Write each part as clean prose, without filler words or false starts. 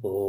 Om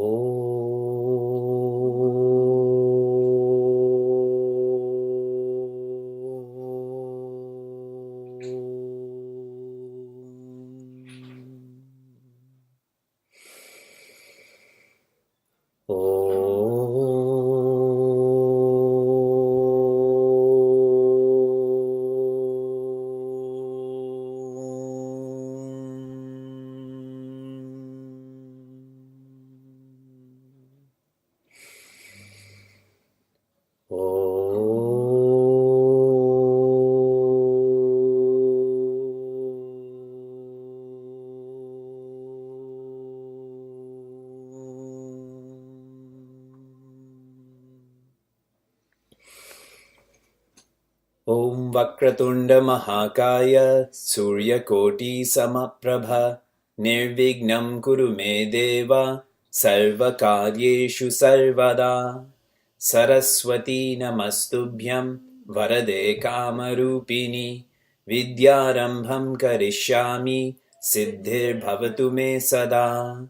Vakratunda Mahakaya Suryakoti Samaprabha Nirvignam Kuru Me Deva Sarvakaryeshu Sarvada Saraswati Namastubhyam Varade Kamarupini Vidyarambham Karishyami Siddhir Bhavatu Me Sada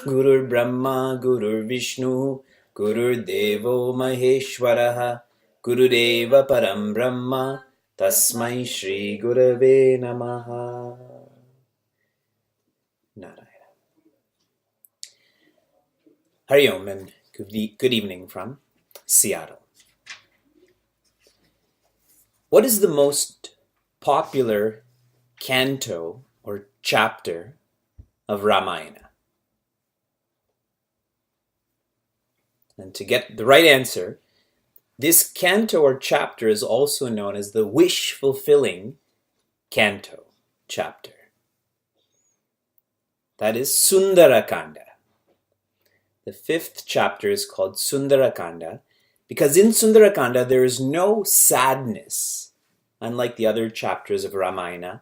Gurur Brahma Gurur Vishnu Gurur Devo Maheshwaraha Gurudeva Param Brahma Tasmai Shri Gurave Namaha. Narayana. Hari Om and good evening from Seattle. What is the most popular canto or chapter of Ramayana? And to get the right answer, this canto or chapter is also known as the wish-fulfilling canto chapter. That is Sundarakanda. The 5th chapter is called Sundarakanda because in Sundarakanda there is no sadness. Unlike the other chapters of Ramayana,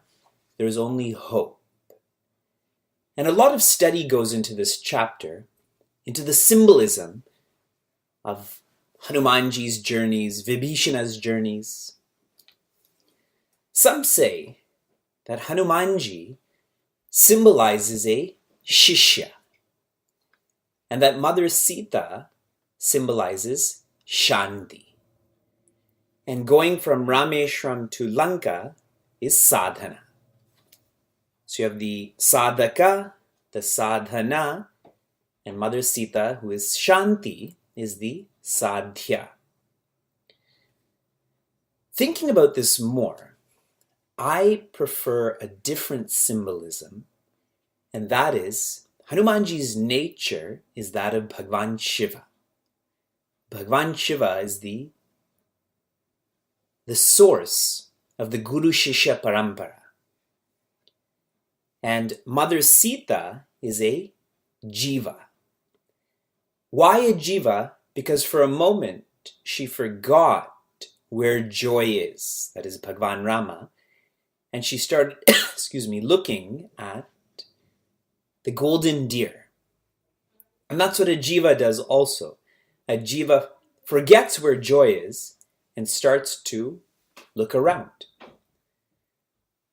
there is only hope. And a lot of study goes into this chapter, into the symbolism of Hanumanji's journeys, Vibhishana's journeys. Some say that Hanumanji symbolizes a Shishya, and that Mother Sita symbolizes Shanti. And going from Rameshwaram to Lanka is sadhana. So you have the sadhaka, the sadhana, and Mother Sita, who is Shanti, is the sadhya. Thinking about this more, I prefer a different symbolism, and that is Hanumanji's nature is that of Bhagwan Shiva. Bhagwan Shiva is the source of the Guru Shishya Parampara. And Mother Sita is a jiva. Why a jiva? Because for a moment she forgot where joy is, that is Bhagwan Rama, and she started, looking at the golden deer. And that's what a jiva does also. A jiva forgets where joy is and starts to look around.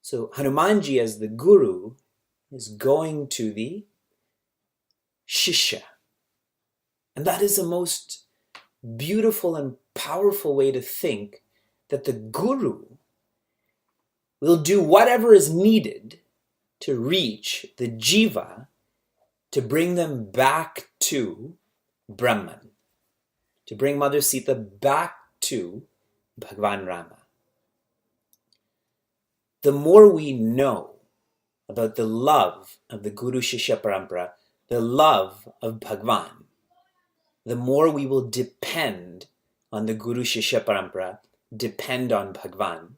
So Hanumanji as the guru is going to the Shishya. And that is the most beautiful and powerful way to think, that the guru will do whatever is needed to reach the jiva, to bring them back to Brahman, to bring Mother Sita back to Bhagwan Rama. The more we know about the love of the Guru Shishya Parampara, the love of Bhagwan, the more we will depend on the Guru Shishya Parampara, depend on Bhagwan.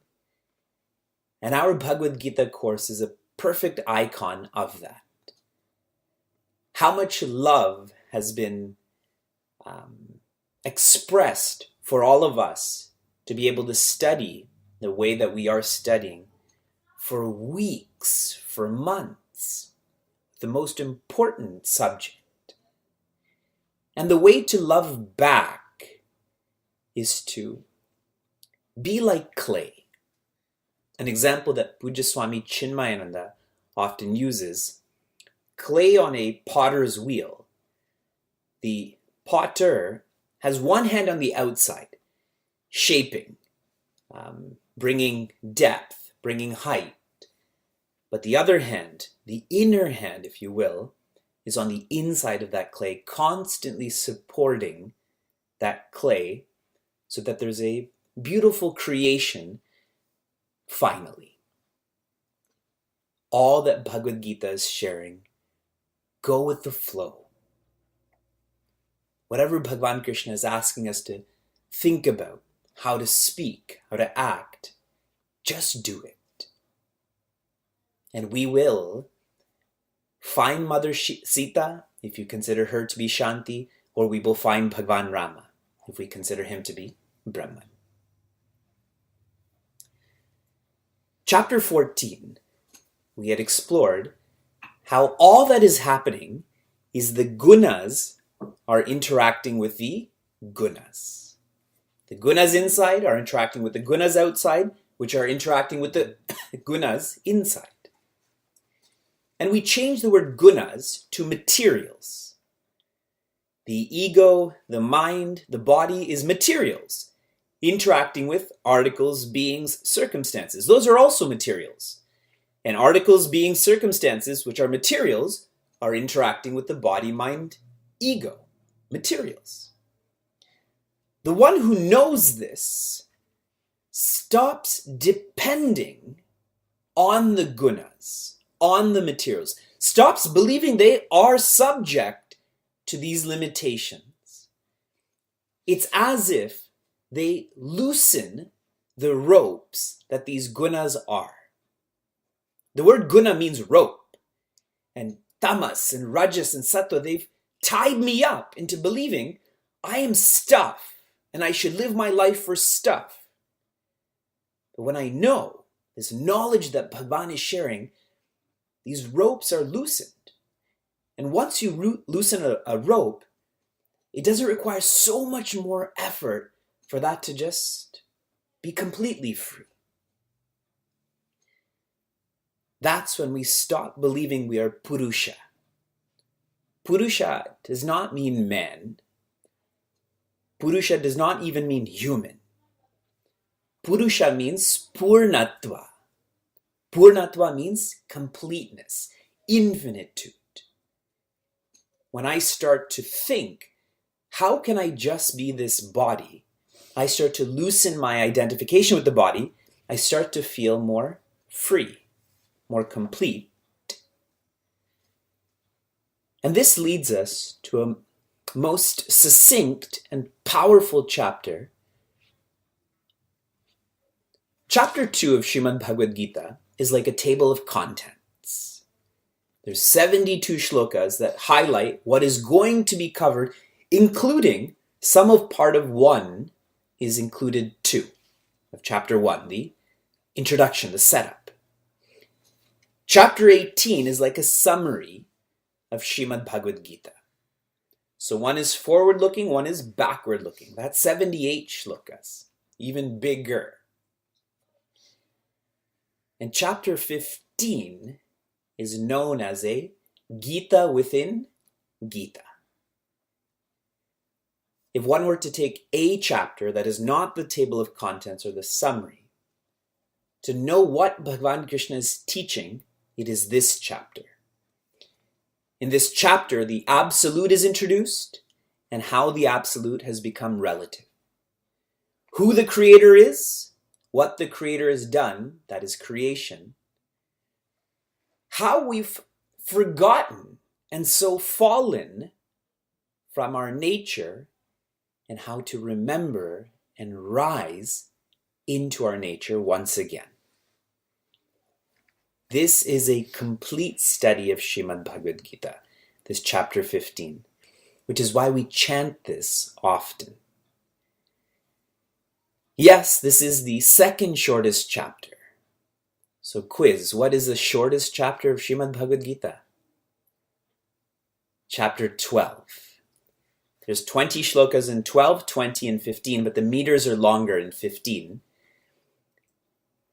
And our Bhagavad Gita course is a perfect icon of that. How much love has been expressed for all of us to be able to study the way that we are studying for weeks, for months, the most important subject. And the way to love back is to be like clay. An example that Pujya Swami Chinmaya often uses, clay on a potter's wheel the potter has one hand on the outside, shaping, bringing depth, bringing height. But the other hand, the inner hand, if you will, is on the inside of that clay, constantly supporting that clay so that there's a beautiful creation finally. All that Bhagavad Gita is sharing, go with the flow. Whatever Bhagavan Krishna is asking us to think about, how to speak, how to act, just do it. And we will find Mother Sita, if you consider her to be Shanti, or we will find Bhagavan Rama, if we consider him to be Brahman. Chapter 14, we had explored how all that is happening is the gunas are interacting with the gunas. The gunas inside are interacting with the gunas outside, which are interacting with the gunas inside. And we changed the word gunas to materials. The ego, the mind, the body is materials, interacting with articles, beings, circumstances. Those are also materials. And articles, beings, circumstances, which are materials, are interacting with the body, mind, ego, materials. The one who knows this stops depending on the gunas, on the materials, stops believing they are subject to these limitations. It's as if they loosen the ropes that these gunas are. The word guna means rope, and tamas and rajas and sattva, they've tied me up into believing I am stuff and I should live my life for stuff. But when I know this knowledge that Bhagavan is sharing, these ropes are loosened. And once you loosen a rope, it doesn't require so much more effort for that to just be completely free. That's when we stop believing we are Purusha. Purusha does not mean man. Purusha does not even mean human. Purusha means Purnatva. Purnatva means completeness, infinitude. When I start to think, how can I just be this body? I start to loosen my identification with the body. I start to feel more free, more complete. And this leads us to a most succinct and powerful chapter. Chapter 2 of Srimad Bhagavad Gita is like a table of contents. There's 72 shlokas that highlight what is going to be covered, including some of part of 1 is included too, of chapter 1, the introduction, the setup. Chapter 18 is like a summary of Srimad Bhagavad Gita. So one is forward-looking, one is backward-looking. That's 78 shlokas, even bigger. And chapter 15 is known as a Gita within Gita. If one were to take a chapter that is not the table of contents or the summary, to know what Bhagavan Krishna is teaching, it is this chapter. In this chapter, the absolute is introduced and how the absolute has become relative. Who the creator is, what the creator has done, that is creation, how we've forgotten and so fallen from our nature, and how to remember and rise into our nature once again. This is a complete study of Srimad Bhagavad Gita, this chapter 15, which is why we chant this often. Yes, this is the second shortest chapter. So quiz, what is the shortest chapter of Srimad Bhagavad Gita? Chapter 12. There's 20 shlokas in 12, 20 and 15, but the meters are longer in 15.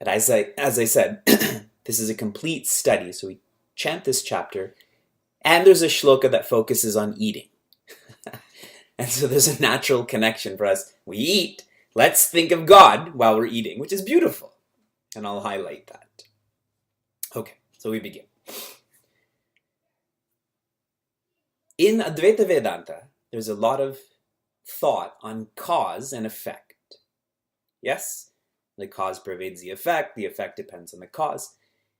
And as I said, this is a complete study, so we chant this chapter, and there's a shloka that focuses on eating. And so there's a natural connection for us. We eat. Let's think of God while we're eating, which is beautiful. And I'll highlight that. Okay, so we begin. In Advaita Vedanta, there's a lot of thought on cause and effect. Yes? The cause pervades the effect depends on the cause.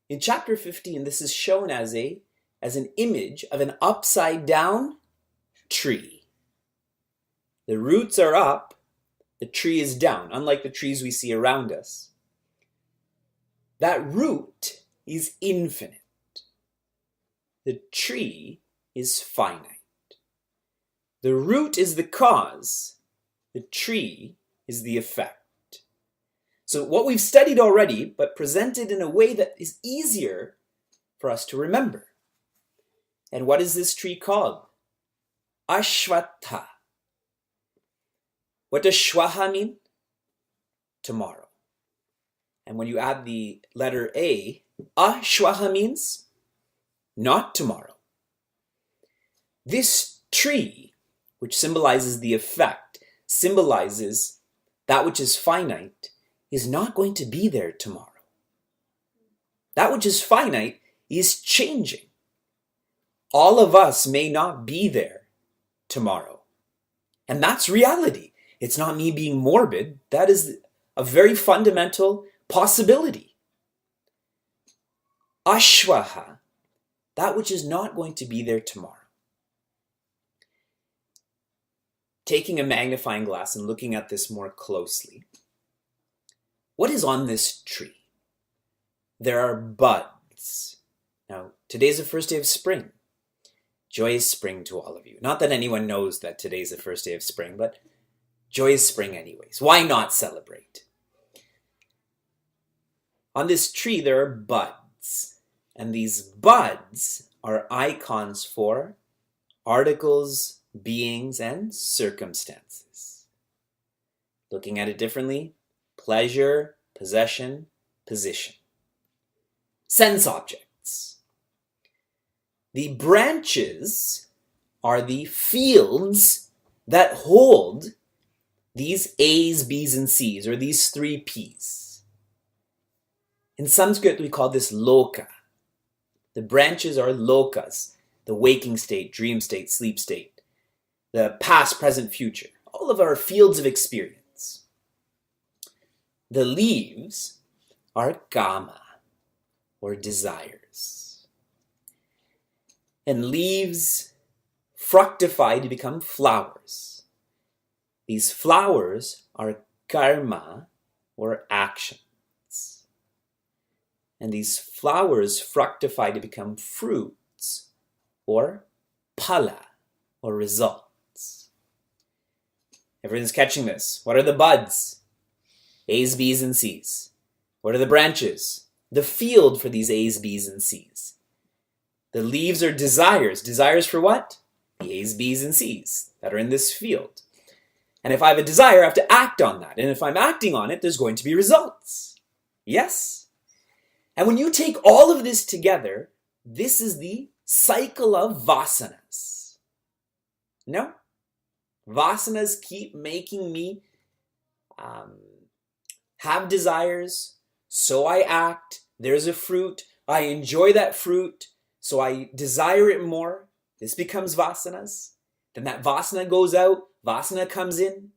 In chapter 15, this is shown as an image of an upside down tree. The roots are up, the tree is down, unlike the trees we see around us. That root is infinite. The tree is finite. The root is the cause, the tree is the effect. So what we've studied already, but presented in a way that is easier for us to remember. And what is this tree called? Ashwatha. What does Shwaha mean? Tomorrow. And when you add the letter A, Ashwaha means not tomorrow. This tree, which symbolizes the effect, symbolizes that which is finite, is not going to be there tomorrow. That which is finite is changing. All of us may not be there tomorrow. And that's reality. It's not me being morbid. That is a very fundamental possibility. Ashwaha, that which is not going to be there tomorrow. Taking a magnifying glass and looking at this more closely, what is on this tree? There are buds. Now, today's the first day of spring. Joyous spring to all of you. Not that anyone knows that today's the first day of spring, but joyous spring anyways. Why not celebrate? On this tree, there are buds. And these buds are icons for articles, beings, and circumstances. Looking at it differently, pleasure, possession, position. Sense objects. The branches are the fields that hold these A's, B's, and C's, or these three P's. In Sanskrit, we call this loka. The branches are lokas, the waking state, dream state, sleep state, the past, present, future, all of our fields of experience. The leaves are kama, or desires. And leaves fructify to become flowers. These flowers are karma, or actions. And these flowers fructify to become fruits, or phala, or results. Everyone's catching this. What are the buds? A's, B's, and C's. What are the branches? The field for these A's, B's, and C's. The leaves are desires. Desires for what? The A's, B's, and C's that are in this field. And if I have a desire, I have to act on that. And if I'm acting on it, there's going to be results. Yes? And when you take all of this together, this is the cycle of vasanas. No? Vasanas keep making me have desires, so I act. There's a fruit. I enjoy that fruit, so I desire it more. This becomes vasanas. Then that vasana goes out, vasana comes in.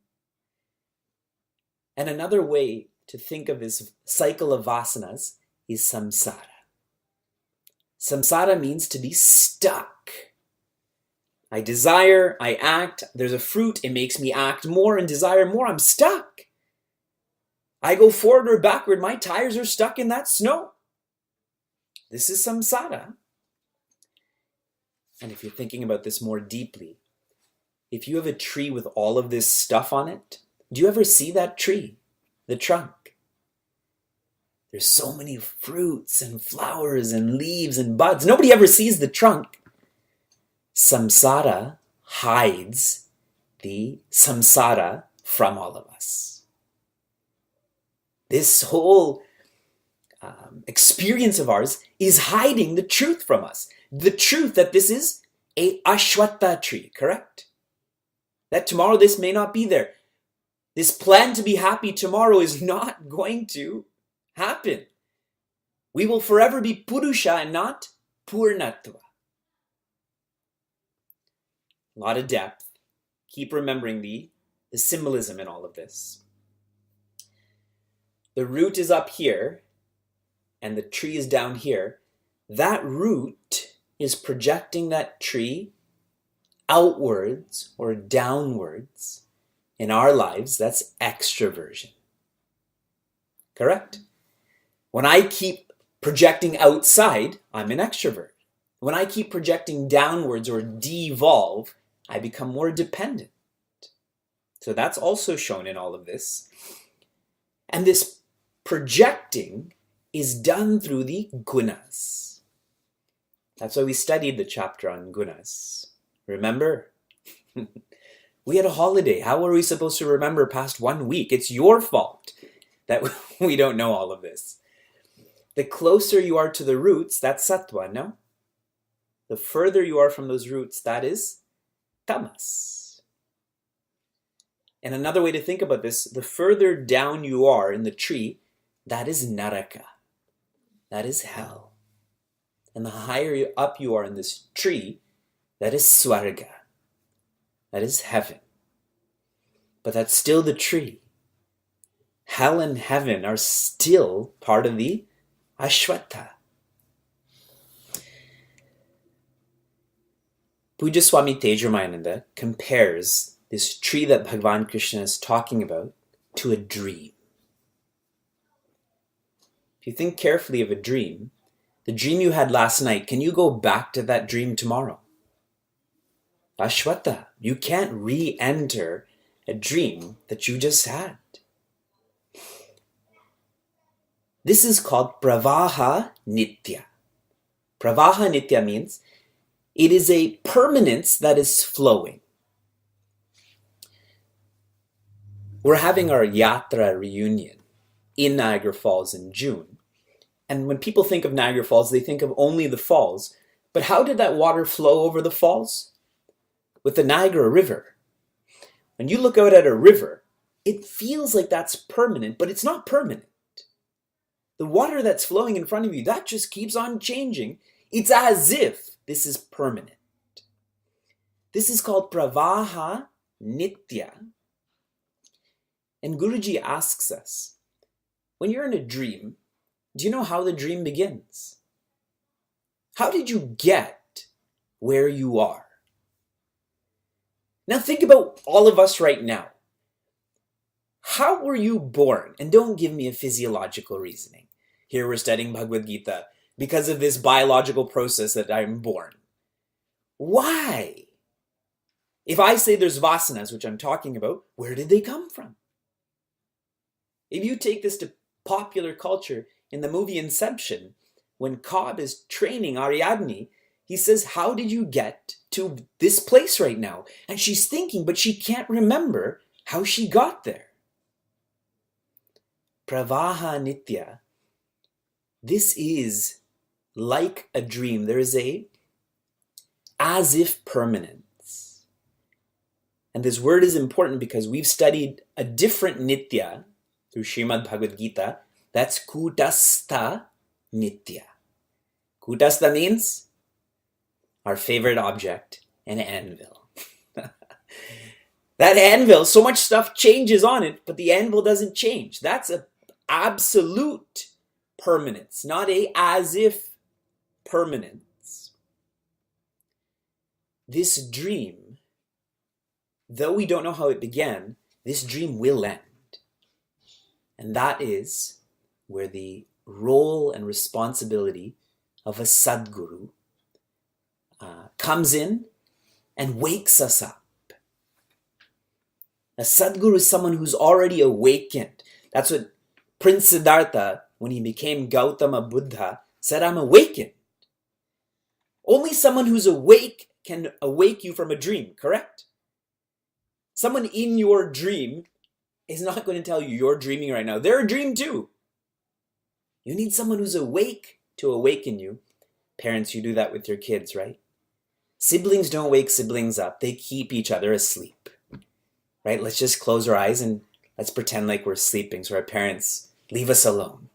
And another way to think of this cycle of vasanas is samsara. Samsara means to be stuck. I desire, I act, there's a fruit, it makes me act more and desire more, I'm stuck. I go forward or backward, my tires are stuck in that snow. This is samsara. And if you're thinking about this more deeply, if you have a tree with all of this stuff on it, do you ever see that tree, the trunk? There's so many fruits and flowers and leaves and buds. Nobody ever sees the trunk. Samsara hides the samsara from all of us. This whole experience of ours is hiding the truth from us. The truth that this is a ashwatha tree, correct? That tomorrow this may not be there. This plan to be happy tomorrow is not going to happen. We will forever be Purusha and not Purnatva. A lot of depth. Keep remembering the symbolism in all of this. The root is up here and the tree is down here. That root is projecting that tree outwards or downwards in our lives. That's extroversion. Correct? When I keep projecting outside, I'm an extrovert. When I keep projecting downwards or devolve, I become more dependent. So that's also shown in all of this. And this projecting is done through the gunas. That's why we studied the chapter on gunas. Remember? We had a holiday. How are we supposed to remember past 1 week? It's your fault that we don't know all of this. The closer you are to the roots, that's sattva, no? The further you are from those roots, that is tamas. And another way to think about this, the further down you are in the tree, that is naraka. That is hell. And the higher up you are in this tree, that is swarga. That is heaven. But that's still the tree. Hell and heaven are still part of the ashwatha. Puja Swami Tejamayananda compares this tree that Bhagavan Krishna is talking about to a dream. If you think carefully of a dream, the dream you had last night, can you go back to that dream tomorrow? Ashwatha. You can't re-enter a dream that you just had. This is called pravaha nitya. Pravaha nitya means it is a permanence that is flowing. We're having our yatra reunion in Niagara Falls in June. And when people think of Niagara Falls, they think of only the falls. But how did that water flow over the falls? With the Niagara River. When you look out at a river, it feels like that's permanent, but it's not permanent. The water that's flowing in front of you, that just keeps on changing. It's as if this is permanent. This is called pravaha nitya. And Guruji asks us, when you're in a dream, do you know how the dream begins? How did you get where you are? Now think about all of us right now. How were you born? And don't give me a physiological reasoning. Here we're studying Bhagavad Gita because of this biological process that I'm born. Why? If I say there's vasanas, which I'm talking about, where did they come from? If you take this to popular culture, in the movie Inception, when Cobb is training Ariadne, he says, how did you get to this place right now? And she's thinking, but she can't remember how she got there. Pravaha nitya. This is like a dream. There is a as if permanence. And this word is important because we've studied a different nitya through Srimad Bhagavad Gita. That's kutastha nitya. Kutastha means our favorite object, an anvil. That anvil, so much stuff changes on it, but the anvil doesn't change. That's an absolute permanence, not a as if permanence. This dream, though we don't know how it began, this dream will end. And that is where the role and responsibility of a Sadguru comes in and wakes us up. A Sadguru is someone who's already awakened. That's what Prince Siddhartha, when he became Gautama Buddha, said, I'm awakened. Only someone who's awake can awake you from a dream, correct? Someone in your dream is not going to tell you you're dreaming right now. They're a dream too. You need someone who's awake to awaken you. Parents, you do that with your kids, right? Siblings don't wake siblings up. They keep each other asleep. right? Let's just close our eyes and let's pretend like we're sleeping so our parents leave us alone.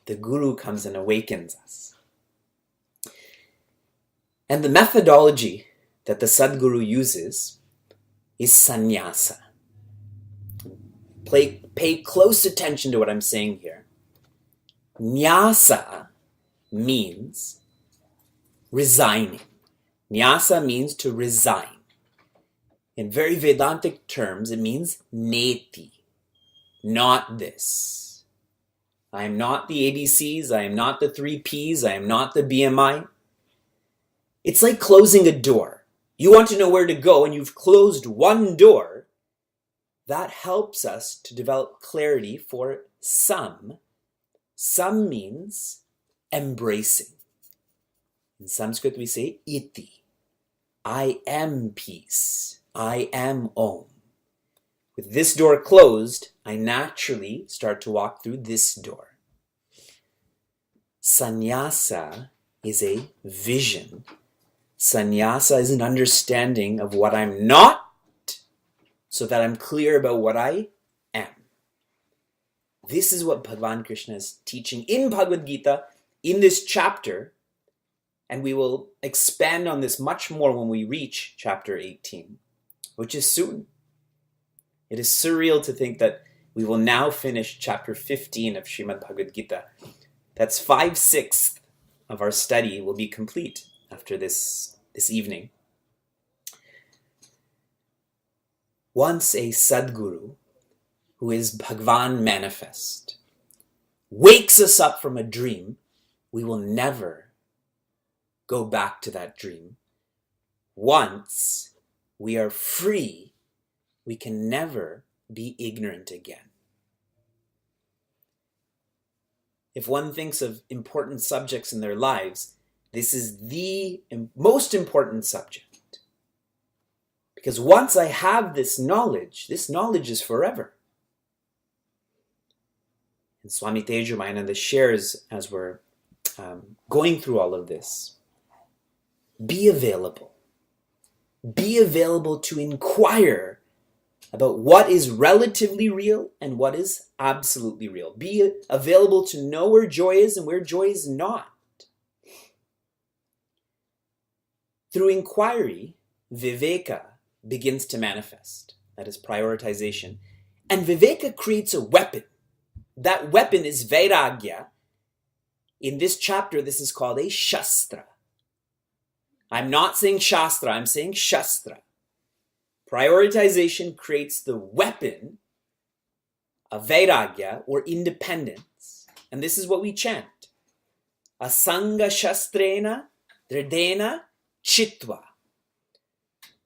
The Guru comes and awakens us. And the methodology that the Sadguru uses is sannyasa. Pay close attention to what I'm saying here. Nyasa means resigning. Nyasa means to resign. In very Vedantic terms, it means neti, not this. I am not the ABCs, I am not the 3 Ps, I am not the BMI. It's like closing a door. You want to know where to go and you've closed one door. That helps us to develop clarity for sam. Sam means embracing. In Sanskrit we say iti. I am peace. I am Om. With this door closed, I naturally start to walk through this door. Sannyasa is a vision. Sannyasa is an understanding of what I'm not, so that I'm clear about what I am. This is what Bhagavan Krishna is teaching in Bhagavad Gita, in this chapter, and we will expand on this much more when we reach chapter 18, which is soon. It is surreal to think that we will now finish chapter 15 of Srimad Bhagavad Gita. That's 5/6 of our study will be complete after this evening. Once a Sadguru, who is Bhagavan manifest, wakes us up from a dream, we will never go back to that dream. Once we are free, we can never be ignorant again. If one thinks of important subjects in their lives, this is the most important subject. Because once I have this knowledge is forever. And Swami Tejamananda shares, as we're going through all of this, be available. Be available to inquire about what is relatively real and what is absolutely real. Be available to know where joy is and where joy is not. Through inquiry, Viveka begins to manifest. That is prioritization. And Viveka creates a weapon. That weapon is Vairagya. In this chapter, this is called a Shastra. I'm not saying Shastra, I'm saying Shastra. Prioritization creates the weapon of Vairagya, or independence. And this is what we chant. Asanga Shastrena Dridena Chitva.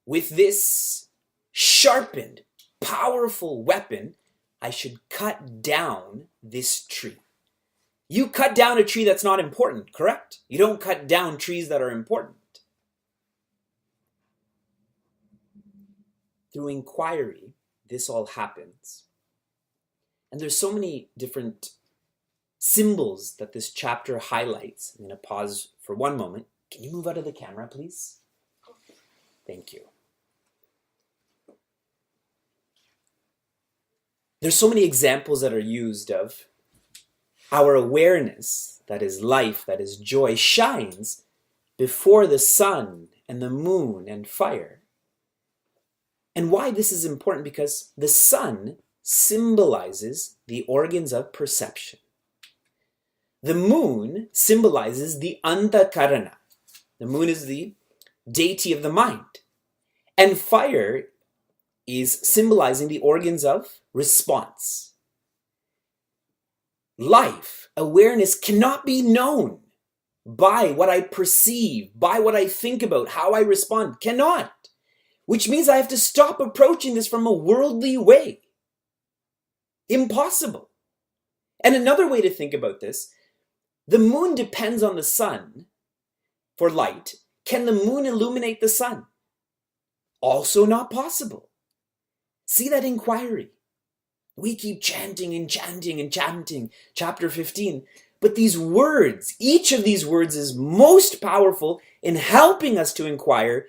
With this sharpened, powerful weapon, I should cut down this tree. You cut down a tree that's not important, correct? You don't cut down trees that are important. Through inquiry, this all happens. And there's so many different symbols that this chapter highlights. I'm going to pause for one moment. Can you move out of the camera, please? Thank you. There's so many examples that are used of our awareness, that is life, that is joy, shines before the sun and the moon and fire. And why this is important? Because the sun symbolizes the organs of perception. The moon symbolizes the antakarana. The moon is the deity of the mind. And fire is symbolizing the organs of response. Life, awareness cannot be known by what I perceive, by what I think about, how I respond. Cannot. Which means I have to stop approaching this from a worldly way. Impossible. And another way to think about this, the moon depends on the sun for light. Can the moon illuminate the sun? Also not possible. See that inquiry. We keep chanting and chanting and chanting, chapter 15. But these words, each of these words is most powerful in helping us to inquire,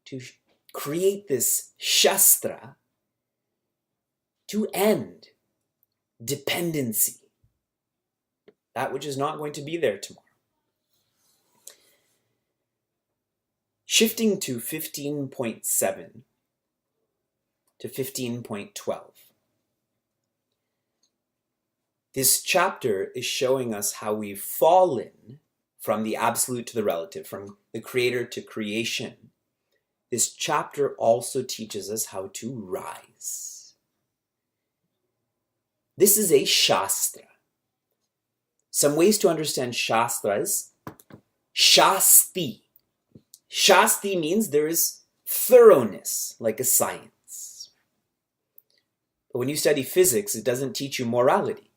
to create this shastra to end dependency, that which is not going to be there tomorrow. Shifting to 15.7 to 15.12. This chapter is showing us how we've fallen from the absolute to the relative, from the creator to creation. This chapter also teaches us how to rise. This is a shastra. Some ways to understand shastra is shasti. Shasti means there is thoroughness, like a science. But when you study physics, it doesn't teach you morality.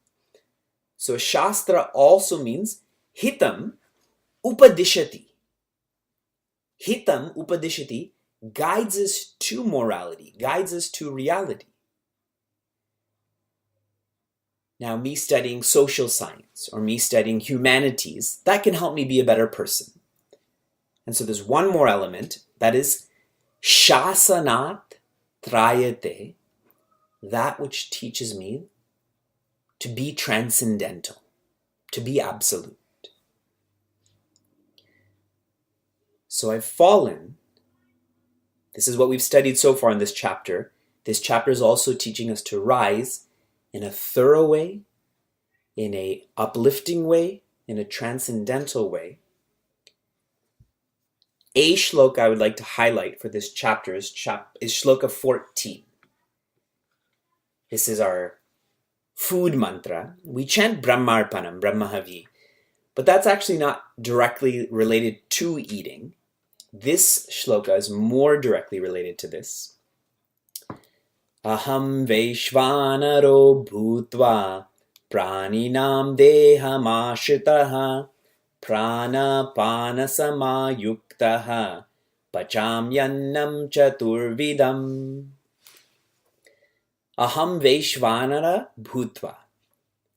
So shastra also means hitam upadishati. Hitam upadishati guides us to morality, guides us to reality. Now, me studying social science or me studying humanities, that can help me be a better person. And so there's one more element, that is shasanat trayate, that which teaches me to be transcendental, to be absolute. So I've fallen. This is what we've studied so far in this chapter. This chapter is also teaching us to rise in a thorough way, in a uplifting way, in a transcendental way. A shloka I would like to highlight for this chapter is shloka 14. This is our food mantra. We chant Brahmarpanam, Brahmahavi, but that's actually not directly related to eating. This shloka is more directly related to this. Aham Vaishvanaro Bhutva Praninam Deham Ashitaha Prana Pana Samayuktaha Pachamyannam Chaturvidam. Aham Vaishvanara Bhutva.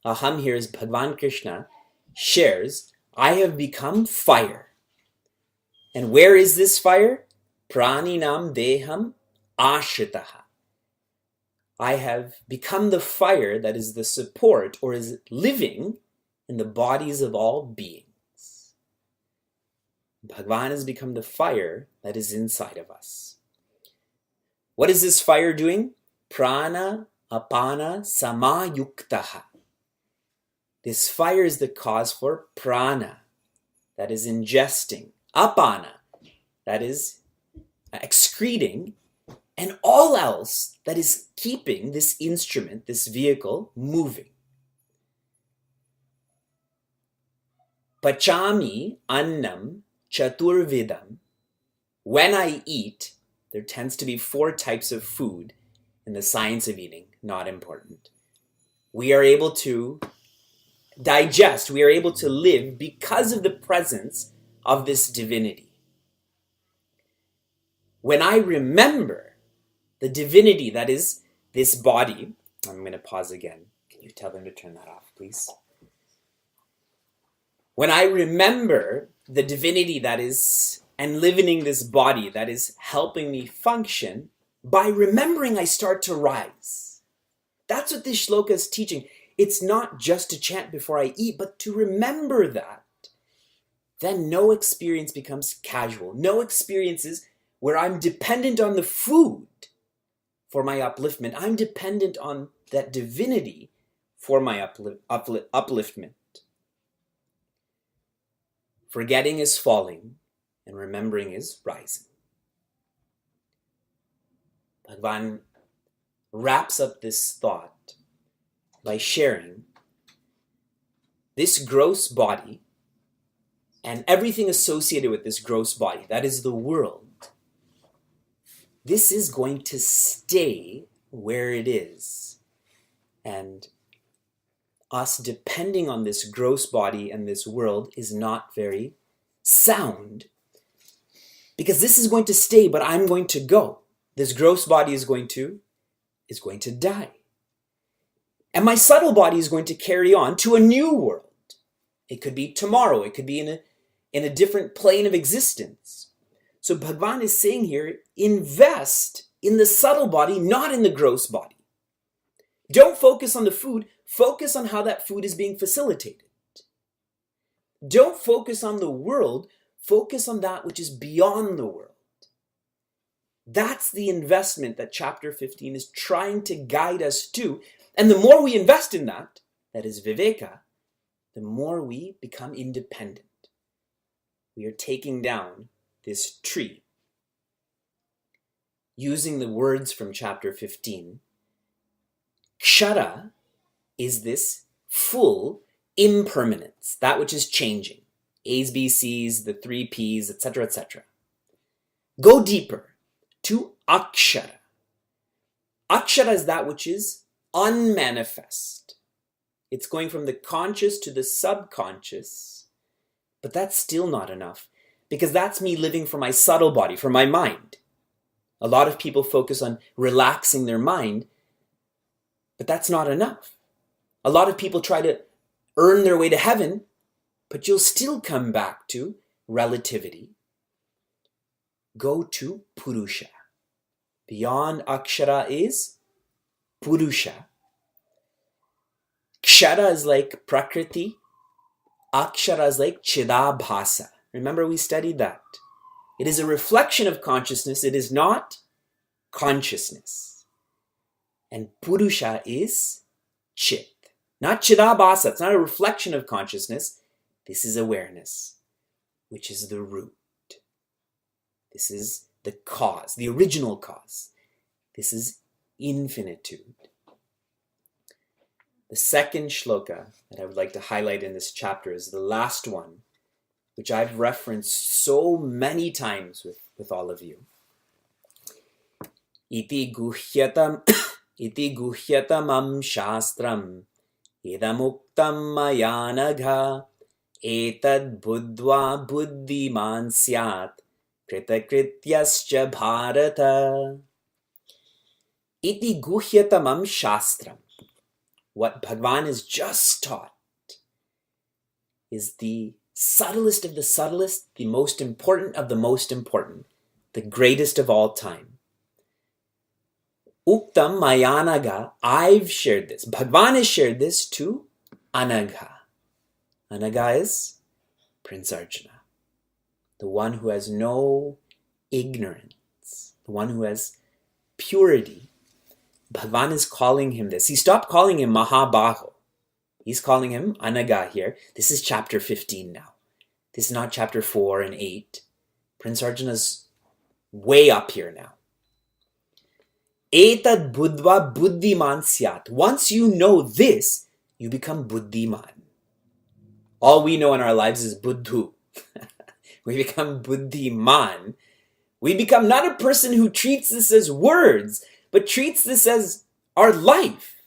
Aham here is Bhagavan Krishna shares, I have become fire. And where is this fire? Praninam Deham Ashitaha. I have become the fire that is the support or is living in the bodies of all beings. Bhagavan has become the fire that is inside of us. What is this fire doing? Prana apana samayuktaha. This fire is the cause for prana, that is ingesting, apana, that is excreting, and all else that is keeping this instrument, this vehicle, moving. Pachami annam chaturvidam. When I eat, there tends to be 4 types of food in the science of eating, not important. We are able to digest, we are able to live because of the presence of this divinity. When I remember the divinity that is this body, I'm going to pause again. Can you tell them to turn that off, please? When I remember the divinity that is enlivening this body, that is helping me function, by remembering I start to rise. That's what this shloka is teaching. It's not just to chant before I eat, but to remember that. Then no experience becomes casual. No experiences where I'm dependent on the food for my upliftment. I'm dependent on that divinity for my upliftment. Forgetting is falling, and remembering is rising. Bhagavan wraps up this thought by sharing this gross body and everything associated with this gross body, that is the world. This is going to stay where it is. And us depending on this gross body and this world is not very sound. Because this is going to stay, but I'm going to go. This gross body is going to die. And my subtle body is going to carry on to a new world. It could be tomorrow. It could be in a different plane of existence. So Bhagavan is saying here, invest in the subtle body, not in the gross body. Don't focus on the food, focus on how that food is being facilitated. Don't focus on the world, focus on that which is beyond the world. That's the investment that chapter 15 is trying to guide us to. And the more we invest in that, that is Viveka, the more we become independent. We are taking down this tree. Using the words from chapter 15, Kshara is this full impermanence, that which is changing. A's, B's, C's, the 3 P's, etc., etc. Go deeper to Akshara. Akshara is that which is unmanifest. It's going from the conscious to the subconscious, but that's still not enough, because that's me living for my subtle body, for my mind. A lot of people focus on relaxing their mind, but that's not enough. A lot of people try to earn their way to heaven, but you'll still come back to relativity. Go to Purusha. Beyond Akshara is Purusha. Kshara is like Prakriti. Akshara is like Chidabhasa. Remember, we studied that. It is a reflection of consciousness. It is not consciousness. And Purusha is Chit. Not Chidabhasa. It's not a reflection of consciousness. This is awareness, which is the root. This is the cause, the original cause. This is infinitude. The second shloka that I would like to highlight in this chapter is the last one, which I've referenced so many times with all of you. Iti guhyatamam shastram idamuktam mayanagha etad buddva buddhiman syat kritakrityascha bharata. Iti guhyatamam shastram. What Bhagavan has just taught is the subtlest of the subtlest, the most important of the most important, the greatest of all time. Uktam Mayanaga, I've shared this. Bhagavan has shared this to Anagha. Anagha is Prince Arjuna, the one who has no ignorance, the one who has purity. Bhagavan is calling him this. He stopped calling him Mahabaho. He's calling him Anagha here. This is chapter 15 now. This is not chapter 4 and 8. Prince Arjuna's way up here now. Etad buddva buddhiman syat. Once you know this, you become buddhiman. All we know in our lives is buddhu. We become buddhiman. We become not a person who treats this as words, but treats this as our life.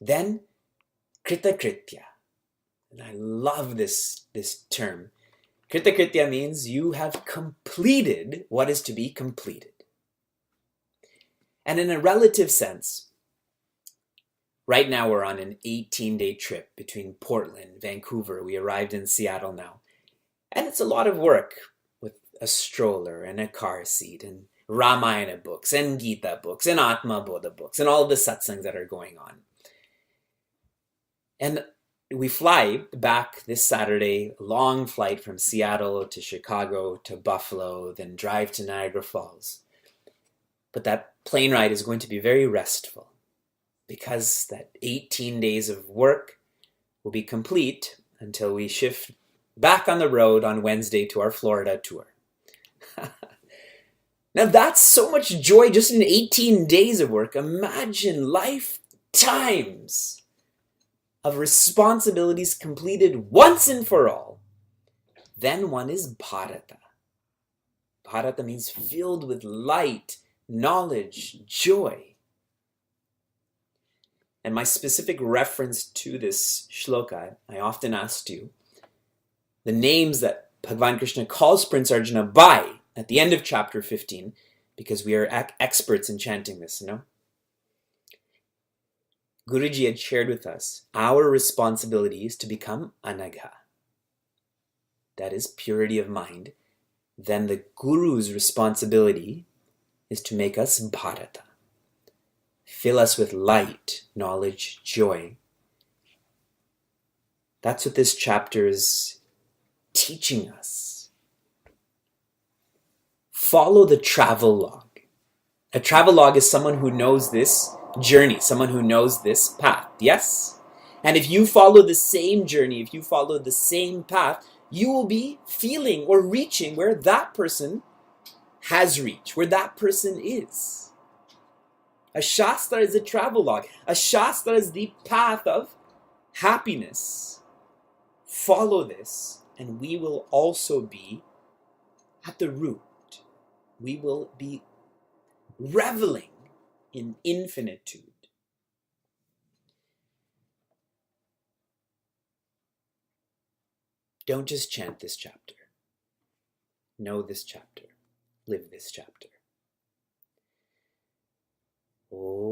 Then, kritakritya. And I love this term. Kritakritya means you have completed what is to be completed. And in a relative sense, right now we're on an 18-day trip between Portland, Vancouver. We arrived in Seattle now. And it's a lot of work with a stroller and a car seat and Ramayana books and Gita books and Atma Bodha books and all the satsangs that are going on. And we fly back this Saturday, a long flight from Seattle to Chicago to Buffalo, then drive to Niagara Falls. But that plane ride is going to be very restful because that 18 days of work will be complete until we shift back on the road on Wednesday to our Florida tour. Now that's so much joy just in 18 days of work. Imagine lifetimes of responsibilities completed once and for all. Then one is Bharata. Bharata means filled with light, knowledge, joy. And my specific reference to this shloka, I often asked you, the names that Bhagavan Krishna calls Prince Arjuna by at the end of chapter 15, because we are experts in chanting this, Guruji had shared with us, our responsibility is to become Anagha. That is purity of mind. then the Guru's responsibility is to make us Bharata. Fill us with light, knowledge, joy. That's what this chapter is teaching us. Follow the travel log. A travel log is someone who knows this journey, someone who knows this path, yes? And if you follow the same journey, if you follow the same path, you will be feeling or reaching where that person has reached, where that person is. A Shastra is a travel log. A Shastra is the path of happiness. Follow this, and we will also be at the root. We will be reveling in infinitude. Don't just chant this chapter. Know this chapter. Live this chapter. Oh.